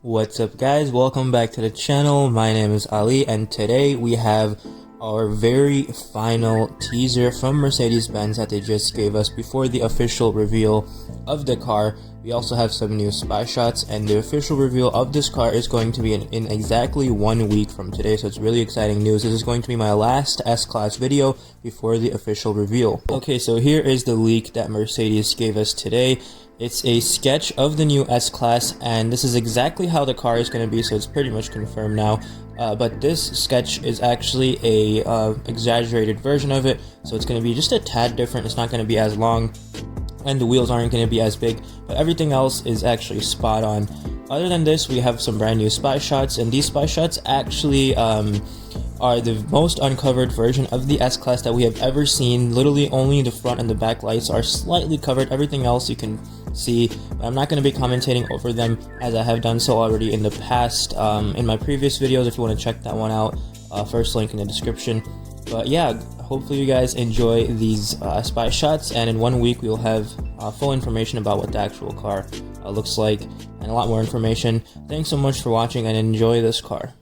What's up guys, welcome back to the channel. My name is Ali and today we have our very final teaser from Mercedes Benz that they just gave us before the official reveal of the car. We also have some new spy shots, and the official reveal of this car is going to be in exactly 1 week from today, so it's really exciting news. This is going to be my last S-Class video before the official reveal. Okay, so here is the leak that Mercedes gave us today. It's a sketch of the new S-Class, and this is exactly how the car is going to be, so it's pretty much confirmed now. But this sketch is actually a exaggerated version of it, so it's going to be just a tad different. It's not going to be as long, and the wheels aren't going to be as big, but everything else is actually spot on. Other than this, we have some brand new spy shots, and these spy shots actually are the most uncovered version of the S-Class that we have ever seen. Literally only the front and the back lights are slightly covered. Everything else you can see, but I'm not going to be commentating over them as I have done so already in the past in my previous videos. If you want to check that one out, first link in the description. But yeah, hopefully you guys enjoy these spy shots, and in 1 week we'll have full information about what the actual car looks like and a lot more information. Thanks so much for watching and enjoy this car.